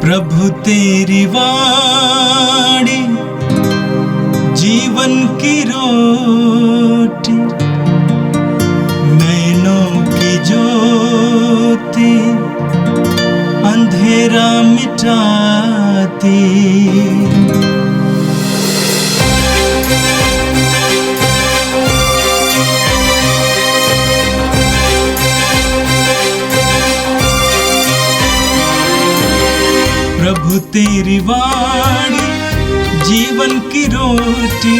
प्रभु तेरी वाणी जीवन की रोटी, नैनों की ज्योति अंधेरा मिटाती। प्रभु तेरी वाणी जीवन की रोटी,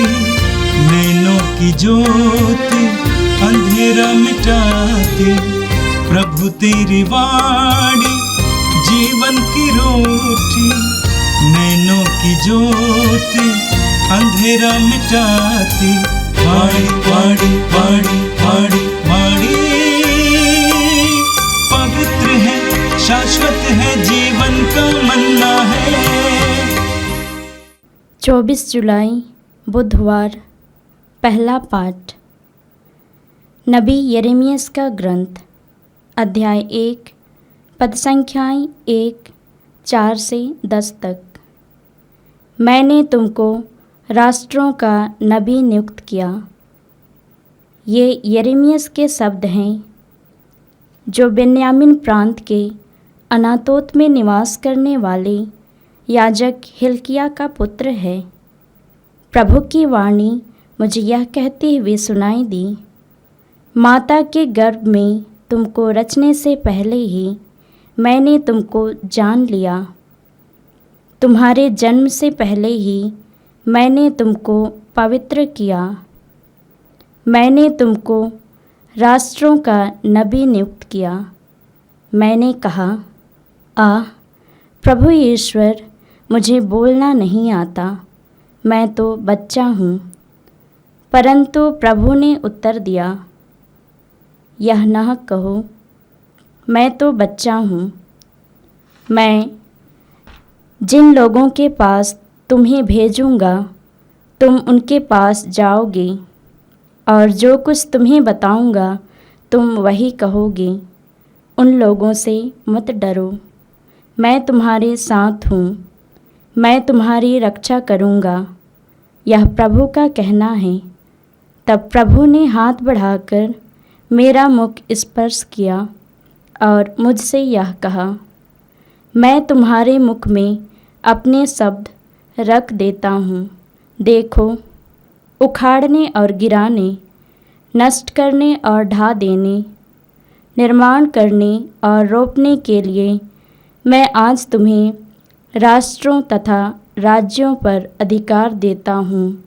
नैनों की ज्योति अंधेरा मिटाती। प्रभु तेरी वाणी जीवन की रोटी, नैनों की ज्योति अंधेरा मिटाती। वाणी वाणी वाणी वाणी वाणी पवित्र है, शाश्वत है, जीवन का मन्ना है। 24 जुलाई बुधवार। पहला पाठ नबी यिर्मयाह का ग्रंथ, अध्याय 1, पद संख्याएँ 1, 4 से 10 तक। मैंने तुमको राष्ट्रों का नबी नियुक्त किया। ये यिर्मयाह के शब्द हैं जो बिन्यामीन प्रांत के अनातोत में निवास करने वाले याजक हिल्किय्याह का पुत्र है। प्रभु की वाणी मुझे यह कहते हुए सुनाई दी, माता के गर्भ में तुमको रचने से पहले ही मैंने तुमको जान लिया। तुम्हारे जन्म से पहले ही मैंने तुमको पवित्र किया। मैंने तुमको राष्ट्रों का नबी नियुक्त किया। मैंने कहा, प्रभु ईश्वर, मुझे बोलना नहीं आता, मैं तो बच्चा हूँ। परंतु प्रभु ने उत्तर दिया, यह न कहो, मैं तो बच्चा हूँ। मैं जिन लोगों के पास तुम्हें भेजूँगा, तुम उनके पास जाओगे, और जो कुछ तुम्हें बताऊँगा तुम वही कहोगे। उन लोगों से मत डरो, मैं तुम्हारे साथ हूँ, मैं तुम्हारी रक्षा करूँगा, यह प्रभु का कहना है। तब प्रभु ने हाथ बढ़ाकर मेरा मुख स्पर्श किया और मुझसे यह कहा, मैं तुम्हारे मुख में अपने शब्द रख देता हूँ। देखो, उखाड़ने और गिराने, नष्ट करने और ढा देने, निर्माण करने और रोपने के लिए मैं आज तुम्हें राष्ट्रों तथा राज्यों पर अधिकार देता हूँ।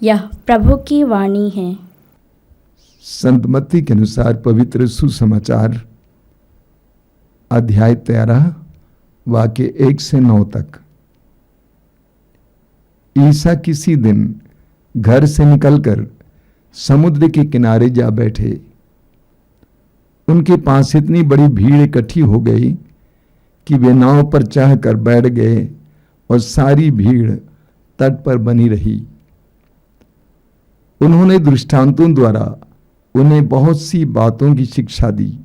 यह प्रभु की वाणी है। संत मत्ती के अनुसार पवित्र सुसमाचार, अध्याय 13, वाक्य 1 से 9 तक। ईसा किसी दिन घर से निकलकर समुद्र के किनारे जा बैठे। उनके पास इतनी बड़ी भीड़ इकट्ठी हो गई कि वे नाव पर चढ़कर बैठ गए और सारी भीड़ तट पर बनी रही। उन्होंने दृष्टांतों द्वारा उन्हें बहुत सी बातों की शिक्षा दी।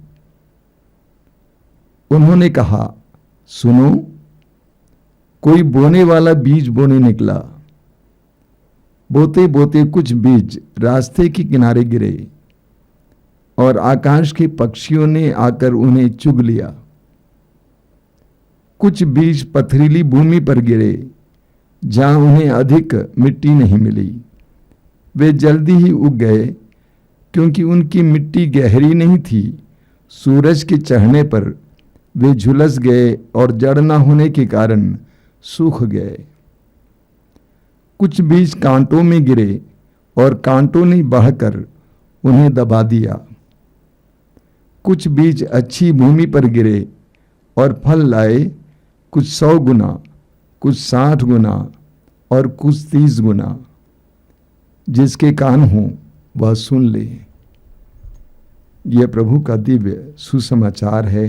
उन्होंने कहा, सुनो, कोई बोने वाला बीज बोने निकला। बोते बोते कुछ बीज रास्ते के किनारे गिरे और आकाश के पक्षियों ने आकर उन्हें चुग लिया। कुछ बीज पथरीली भूमि पर गिरे, जहां उन्हें अधिक मिट्टी नहीं मिली। वे जल्दी ही उग गए, क्योंकि उनकी मिट्टी गहरी नहीं थी। सूरज के चढ़ने पर वे झुलस गए और जड़ न होने के कारण सूख गए। कुछ बीज कांटों में गिरे और कांटों ने बढ़कर उन्हें दबा दिया। कुछ बीज अच्छी भूमि पर गिरे और फल लाए, कुछ 100 गुना, कुछ 60 गुना और कुछ 30 गुना। जिसके कान हों वह सुन ले। यह प्रभु का दिव्य सुसमाचार है।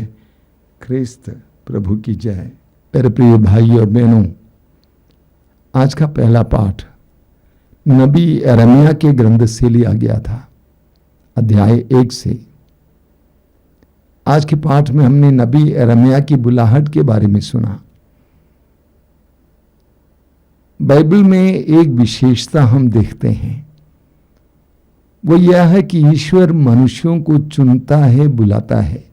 ख्रिस्त प्रभु की जय। मेरे प्रिय भाई और बहनों, आज का पहला पाठ नबी यिर्मयाह के ग्रंथ से लिया गया था, अध्याय 1 से। आज के पाठ में हमने नबी यिर्मयाह की बुलाहट के बारे में सुना। बाइबल में एक विशेषता हम देखते हैं, वो यह है कि ईश्वर मनुष्यों को चुनता है, बुलाता है।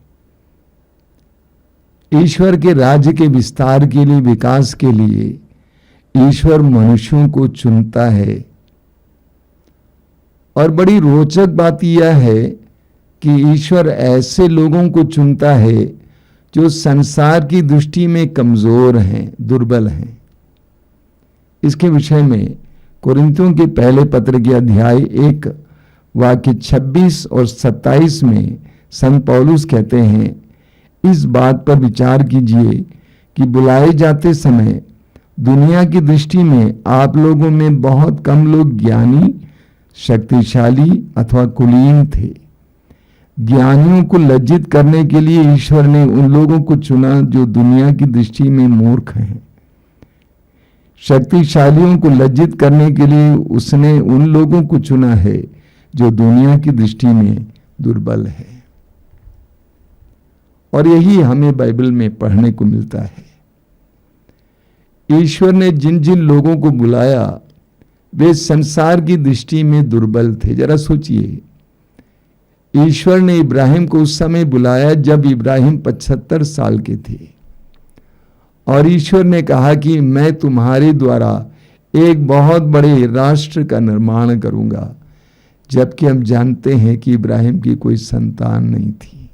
ईश्वर के राज्य के विस्तार के लिए, विकास के लिए ईश्वर मनुष्यों को चुनता है। और बड़ी रोचक बात यह है कि ईश्वर ऐसे लोगों को चुनता है जो संसार की दृष्टि में कमजोर हैं, दुर्बल हैं। इसके विषय में कोरिन्थियों के पहले पत्र के अध्याय 1 वाक्य 26 और 27 में संत पौलुस कहते हैं, इस बात पर विचार कीजिए कि बुलाए जाते समय दुनिया की दृष्टि में आप लोगों में बहुत कम लोग ज्ञानी, शक्तिशाली अथवा कुलीन थे। ज्ञानियों को लज्जित करने के लिए ईश्वर ने उन लोगों को चुना जो दुनिया की दृष्टि में मूर्ख हैं। शक्तिशालियों को लज्जित करने के लिए उसने उन लोगों को चुना है जो दुनिया की दृष्टि में दुर्बल है। और यही हमें बाइबल में पढ़ने को मिलता है। ईश्वर ने जिन जिन लोगों को बुलाया वे संसार की दृष्टि में दुर्बल थे। जरा सोचिए, ईश्वर ने इब्राहिम को उस समय बुलाया जब इब्राहिम 75 साल के थे, और ईश्वर ने कहा कि मैं तुम्हारे द्वारा एक बहुत बड़े राष्ट्र का निर्माण करूंगा, जबकि हम जानते हैं कि इब्राहिम की कोई संतान नहीं थी।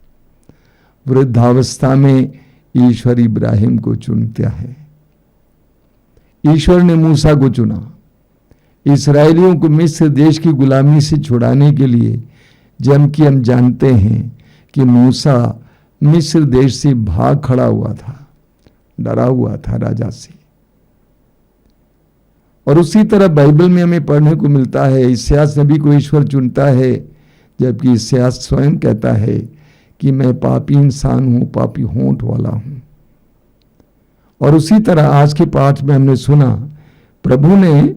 वृद्धावस्था में ईश्वर इब्राहिम को चुनता है। ईश्वर ने मूसा को चुना इस्राएलियों को मिस्र देश की गुलामी से छुड़ाने के लिए, जबकि हम जानते हैं कि मूसा मिस्र देश से भाग खड़ा हुआ था, डरा हुआ था राजा से। और उसी तरह बाइबल में हमें पढ़ने को मिलता है, इस्यास नबी को ईश्वर चुनता है, जबकि इस्यास स्वयं कहता है कि मैं पापी इंसान हूं, पापी होंठ वाला हूं। और उसी तरह आज के पाठ में हमने सुना, प्रभु ने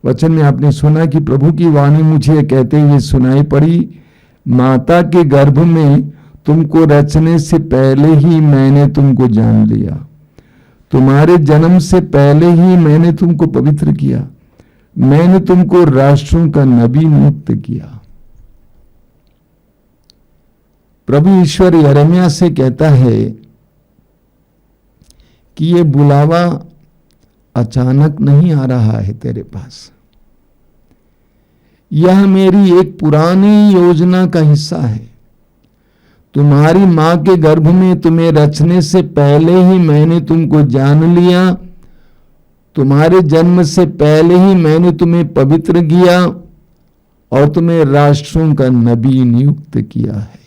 वचन में आपने सुना कि प्रभु की वाणी मुझे कहते हुए सुनाई पड़ी, माता के गर्भ में तुमको रचने से पहले ही मैंने तुमको जान लिया, तुम्हारे जन्म से पहले ही मैंने तुमको पवित्र किया, मैंने तुमको राष्ट्रों का नबी नियुक्त किया। प्रभु ईश्वर यिर्मयाह से कहता है कि ये बुलावा अचानक नहीं आ रहा है तेरे पास, यह मेरी एक पुरानी योजना का हिस्सा है। तुम्हारी मां के गर्भ में तुम्हें रचने से पहले ही मैंने तुमको जान लिया, तुम्हारे जन्म से पहले ही मैंने तुम्हें पवित्र किया और तुम्हें राष्ट्रों का नबी नियुक्त किया है।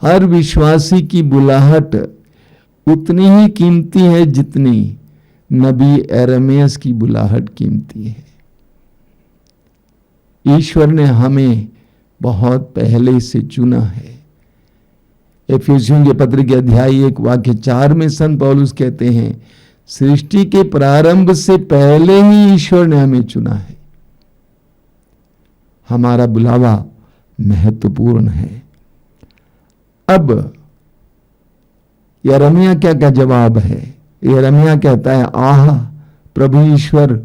हर विश्वासी की बुलाहट उतनी ही कीमती है जितनी नबी यिर्मयाह की बुलाहट कीमती है। ईश्वर ने हमें बहुत पहले से चुना है। इफिसियों के पत्र के अध्याय 1 वाक्य 4 में संत पौलुस कहते हैं, सृष्टि के प्रारंभ से पहले ही ईश्वर ने हमें चुना है। हमारा बुलावा महत्वपूर्ण है। अब यिर्मयाह क्या जवाब है? यिर्मयाह कहता है, आह प्रभु ईश्वर,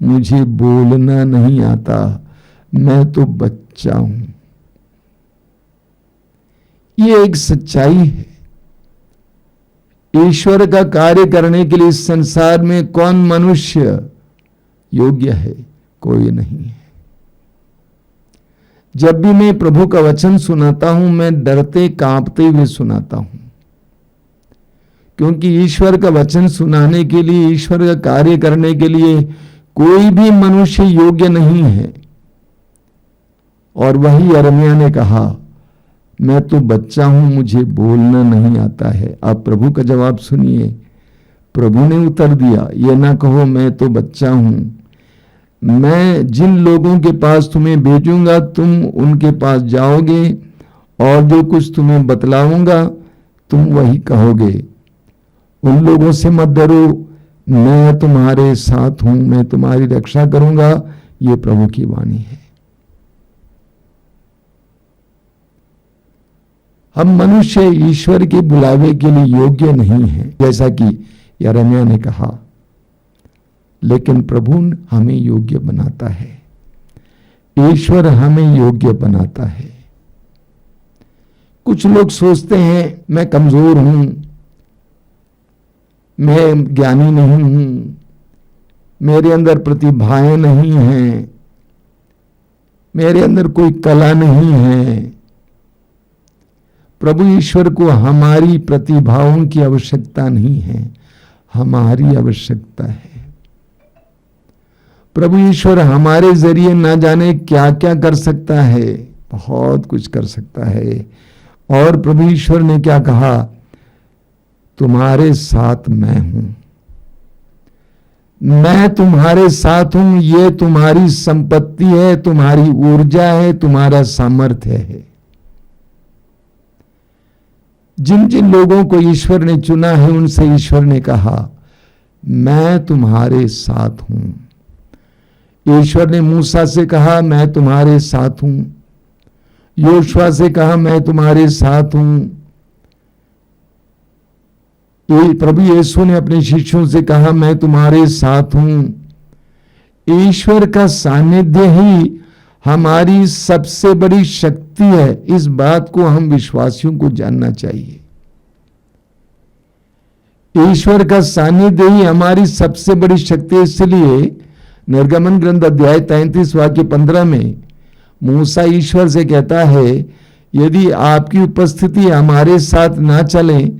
मुझे बोलना नहीं आता, मैं तो बच्चा हूं। ये एक सच्चाई है। ईश्वर का कार्य करने के लिए इस संसार में कौन मनुष्य योग्य है? कोई नहीं है। जब भी मैं प्रभु का वचन सुनाता हूं, मैं डरते कांपते हुए सुनाता हूं, क्योंकि ईश्वर का वचन सुनाने के लिए, ईश्वर का कार्य करने के लिए कोई भी मनुष्य योग्य नहीं है। और वही यिर्मयाह ने कहा, मैं तो बच्चा हूं, मुझे बोलना नहीं आता है। आप प्रभु का जवाब सुनिए। प्रभु ने उत्तर दिया, ये ना कहो मैं तो बच्चा हूं, मैं जिन लोगों के पास तुम्हें भेजूंगा तुम उनके पास जाओगे और जो कुछ तुम्हें बतलाऊंगा तुम वही कहोगे। उन लोगों से मत डरो, मैं तुम्हारे साथ हूं, मैं तुम्हारी रक्षा करूंगा। ये प्रभु की वाणी है। अब मनुष्य ईश्वर के बुलावे के लिए योग्य नहीं है, जैसा कि यिर्मयाह ने कहा, लेकिन प्रभु हमें योग्य बनाता है। ईश्वर हमें योग्य बनाता है। कुछ लोग सोचते हैं मैं कमजोर हूं, मैं ज्ञानी नहीं हूं, मेरे अंदर प्रतिभाएं नहीं हैं, मेरे अंदर कोई कला नहीं है। प्रभु ईश्वर को हमारी प्रतिभाओं की आवश्यकता नहीं है, हमारी आवश्यकता है। प्रभु ईश्वर हमारे जरिए ना जाने क्या क्या कर सकता है, बहुत कुछ कर सकता है। और प्रभु ईश्वर ने क्या कहा, तुम्हारे साथ मैं हूं, मैं तुम्हारे साथ हूं। ये तुम्हारी संपत्ति है, तुम्हारी ऊर्जा है, तुम्हारा सामर्थ्य है। जिन जिन लोगों को ईश्वर ने चुना है उनसे ईश्वर ने कहा मैं तुम्हारे साथ हूं। ईश्वर ने मूसा से कहा मैं तुम्हारे साथ हूं, योशुआ से कहा मैं तुम्हारे साथ हूं। प्रभु यीशु ने अपने शिष्यों से कहा मैं तुम्हारे साथ हूं। ईश्वर का सानिध्य ही हमारी सबसे बड़ी शक्ति है। इस बात को हम विश्वासियों को जानना चाहिए। ईश्वर का सानिध्य ही हमारी सबसे बड़ी शक्ति है। इसलिए निर्गमन ग्रंथ अध्याय 33 वाक्य 15 में मूसा ईश्वर से कहता है यदि आपकी उपस्थिति हमारे साथ ना चले,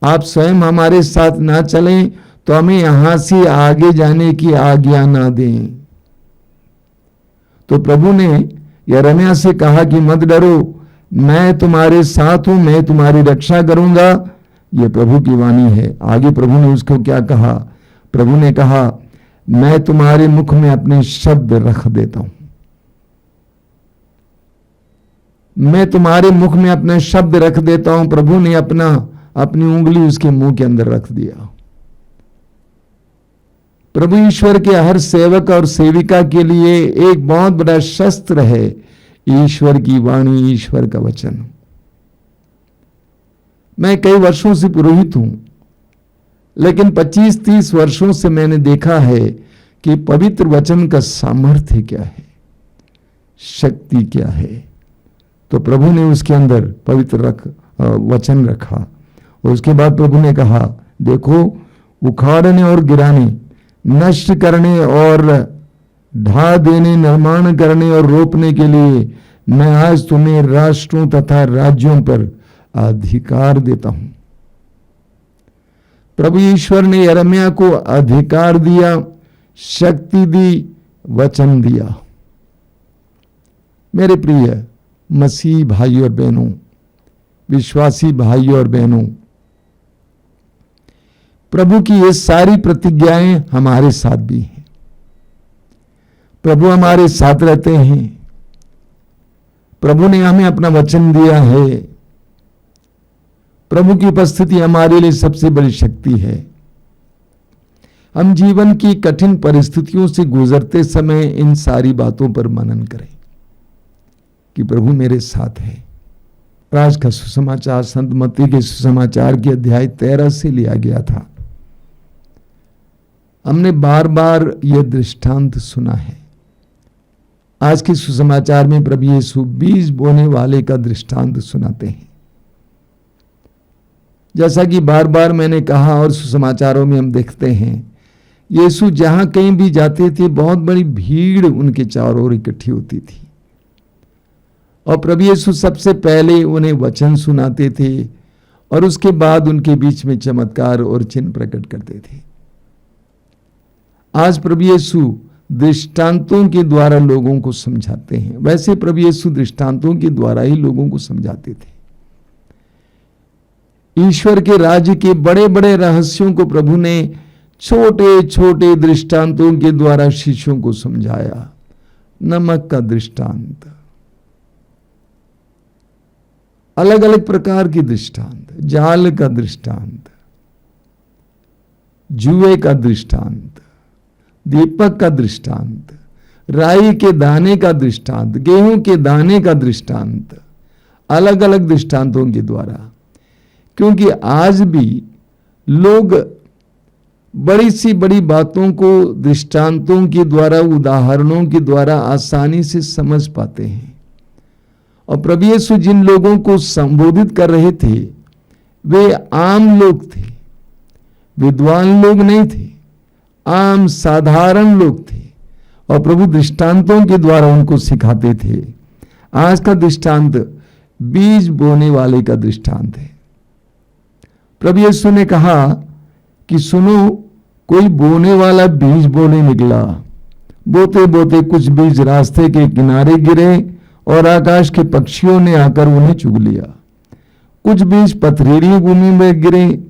आप स्वयं हमारे साथ ना चलें, तो हमें यहां से आगे जाने की आज्ञा ना दें। तो प्रभु ने यिर्मयाह से कहा कि मत डरो, मैं तुम्हारे साथ हूं, मैं तुम्हारी रक्षा करूंगा। यह प्रभु की वाणी है। आगे प्रभु ने उसको क्या कहा, प्रभु ने कहा मैं तुम्हारे मुख में अपने शब्द रख देता हूं, मैं तुम्हारे मुख में अपने शब्द रख देता हूं। प्रभु ने अपनी उंगली उसके मुंह के अंदर रख दिया। प्रभु ईश्वर के हर सेवक और सेविका के लिए एक बहुत बड़ा शस्त्र है ईश्वर की वाणी, ईश्वर का वचन। मैं कई वर्षों से पुरोहित हूं, लेकिन 25-30 वर्षों से मैंने देखा है कि पवित्र वचन का सामर्थ्य क्या है, शक्ति क्या है। तो प्रभु ने उसके अंदर पवित्र वचन रखा और उसके बाद प्रभु ने कहा देखो, उखाड़ने और गिराने, नष्ट करने और ढा देने, निर्माण करने और रोपने के लिए मैं आज तुम्हें राष्ट्रों तथा राज्यों पर अधिकार देता हूं। प्रभु ईश्वर ने यिर्मयाह को अधिकार दिया, शक्ति दी, वचन दिया। मेरे प्रिय मसीह भाई और बहनों, विश्वासी भाई और बहनों, प्रभु की ये सारी प्रतिज्ञाएं हमारे साथ भी हैं। प्रभु हमारे साथ रहते हैं। प्रभु ने हमें अपना वचन दिया है। प्रभु की उपस्थिति हमारे लिए सबसे बड़ी शक्ति है। हम जीवन की कठिन परिस्थितियों से गुजरते समय इन सारी बातों पर मनन करें कि प्रभु मेरे साथ है। आज का सुसमाचार संत मत्ती के सुसमाचार के अध्याय 13 से लिया गया था। हमने बार बार यह दृष्टांत सुना है। आज के सुसमाचार में प्रभु यीशु बीज बोने वाले का दृष्टांत सुनाते हैं। जैसा कि बार बार मैंने कहा और सुसमाचारों में हम देखते हैं, यीशु जहां कहीं भी जाते थे बहुत बड़ी भीड़ उनके चारों ओर इकट्ठी होती थी और प्रभु यीशु सबसे पहले उन्हें वचन सुनाते थे और उसके बाद उनके बीच में चमत्कार और चिन्ह प्रकट करते थे। आज प्रभु यीशु दृष्टांतों के द्वारा लोगों को समझाते हैं। वैसे प्रभु यीशु दृष्टांतों के द्वारा ही लोगों को समझाते थे। ईश्वर के राज्य के बड़े बड़े रहस्यों को प्रभु ने छोटे छोटे दृष्टांतों के द्वारा शिष्यों को समझाया। नमक का दृष्टांत, अलग अलग प्रकार की दृष्टांत, जाल का दृष्टांत, जुए का दृष्टांत, दीपक का दृष्टांत, राई के दाने का दृष्टांत, गेहूं के दाने का दृष्टांत, अलग अलग दृष्टांतों के द्वारा, क्योंकि आज भी लोग बड़ी सी बड़ी बातों को दृष्टांतों के द्वारा, उदाहरणों के द्वारा आसानी से समझ पाते हैं। और प्रभु यीशु जिन लोगों को संबोधित कर रहे थे वे आम लोग थे, विद्वान लोग नहीं थे, आम साधारण लोग थे, और प्रभु दृष्टांतों के द्वारा उनको सिखाते थे। आज का दृष्टांत बीज बोने वाले का दृष्टांत है। प्रभु यीशु ने कहा कि सुनो, कोई बोने वाला बीज बोने निकला। बोते बोते कुछ बीज रास्ते के किनारे गिरे और आकाश के पक्षियों ने आकर उन्हें चुग लिया। कुछ बीज पथरीली भूमि में गिरे,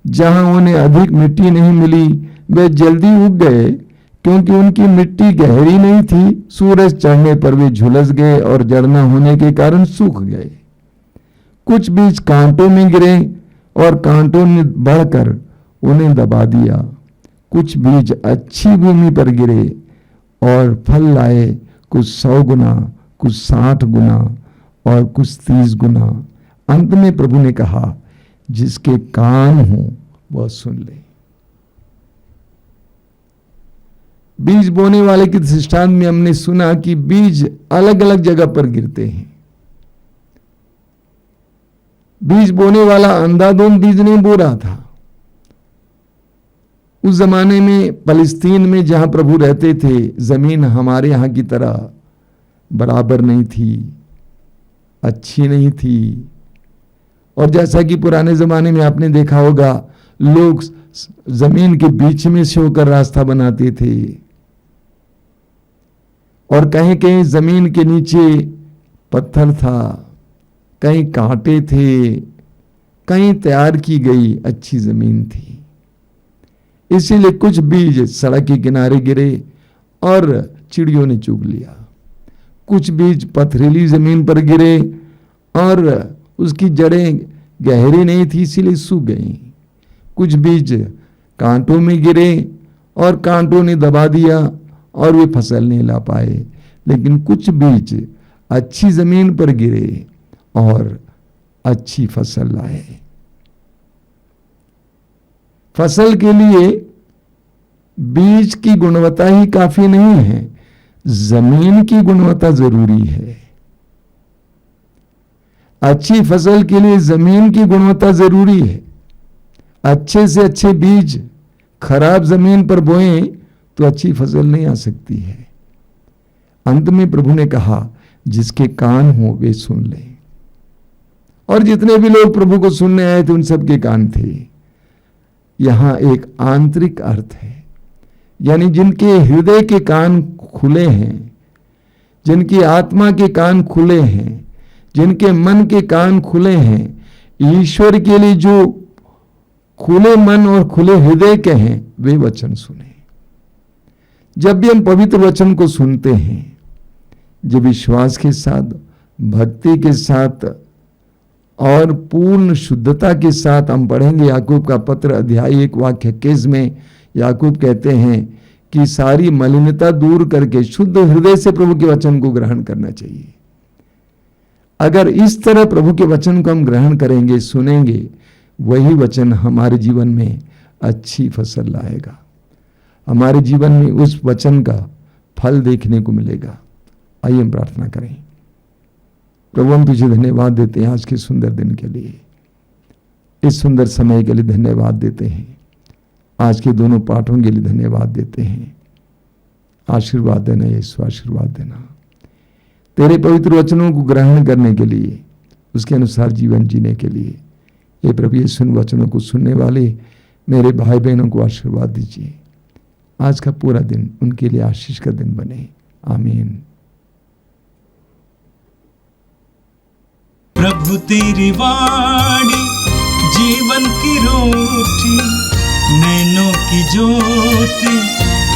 जहां उन्हें अधिक मिट्टी नहीं मिली। वे जल्दी उग गए, क्योंकि उनकी मिट्टी गहरी नहीं थी। सूरज चढ़ने पर वे झुलस गए और जड़ न होने के कारण सूख गए। कुछ बीज कांटों में गिरे और कांटों ने बढ़कर उन्हें दबा दिया। कुछ बीज अच्छी भूमि पर गिरे और फल लाए, कुछ 100 गुना, कुछ 60 गुना और कुछ 30 गुना। अंत में प्रभु ने कहा, जिसके कान हो वह सुन ले। बीज बोने वाले के दृष्टांत में हमने सुना कि बीज अलग अलग जगह पर गिरते हैं। बीज बोने वाला अंधाधुंध बीज नहीं बो रहा था। उस जमाने में फलस्तीन में जहां प्रभु रहते थे, जमीन हमारे यहां की तरह बराबर नहीं थी, अच्छी नहीं थी। और जैसा कि पुराने जमाने में आपने देखा होगा, लोग जमीन के बीच में से होकर रास्ता बनाते थे, और कहीं कहीं जमीन के नीचे पत्थर था, कहीं कांटे थे, कहीं तैयार की गई अच्छी जमीन थी। इसीलिए कुछ बीज सड़क के किनारे गिरे और चिड़ियों ने चुग लिया। कुछ बीज पथरीली जमीन पर गिरे और उसकी जड़ें गहरी नहीं थी, इसीलिए सूख गई। कुछ बीज कांटों में गिरे और कांटों ने दबा दिया और वे फसल नहीं ला पाए। लेकिन कुछ बीज अच्छी जमीन पर गिरे और अच्छी फसल लाए। फसल के लिए बीज की गुणवत्ता ही काफी नहीं है, जमीन की गुणवत्ता जरूरी है। अच्छी फसल के लिए जमीन की गुणवत्ता जरूरी है। अच्छे से अच्छे बीज खराब जमीन पर बोएं तो अच्छी फसल नहीं आ सकती है। अंत में प्रभु ने कहा, जिसके कान हो वे सुन ले। और जितने भी लोग प्रभु को सुनने आए थे उन सब के कान थे। यहां एक आंतरिक अर्थ है, यानी जिनके हृदय के कान खुले हैं, जिनकी आत्मा के कान खुले हैं, जिनके मन के कान खुले हैं, ईश्वर के लिए जो खुले मन और खुले हृदय के हैं, वे वचन सुने। जब भी हम पवित्र वचन को सुनते हैं, जब विश्वास के साथ, भक्ति के साथ और पूर्ण शुद्धता के साथ हम पढ़ेंगे। याकूब का पत्र अध्याय 1 वाक्य 21 में याकूब कहते हैं कि सारी मलिनता दूर करके शुद्ध हृदय से प्रभु के वचन को ग्रहण करना चाहिए। अगर इस तरह प्रभु के वचन को हम ग्रहण करेंगे, सुनेंगे, वही वचन हमारे जीवन में अच्छी फसल लाएगा। हमारे जीवन में उस वचन का फल देखने को मिलेगा। आइए हम प्रार्थना करें। प्रभु, हम तुझे धन्यवाद देते हैं आज के सुंदर दिन के लिए, इस सुंदर समय के लिए धन्यवाद देते हैं। आज के दोनों पाठों के लिए धन्यवाद देते हैं। आशीर्वाद देना यीशु, आशीर्वाद देना। तेरे पवित्र वचनों को ग्रहण करने के लिए, उसके अनुसार जीवन जीने के लिए ये प्रभु यीशु वचनों को सुनने वाले मेरे भाई बहनों को आशीर्वाद दीजिए। आज का पूरा दिन उनके लिए आशीष का दिन बने। आमीन। प्रभु तेरी वाणी जीवन की रोटी, नैनों की ज्योति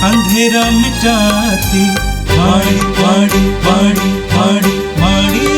अंधेरा मिटाती। वाणी वाणी वाणी वाणी वाणी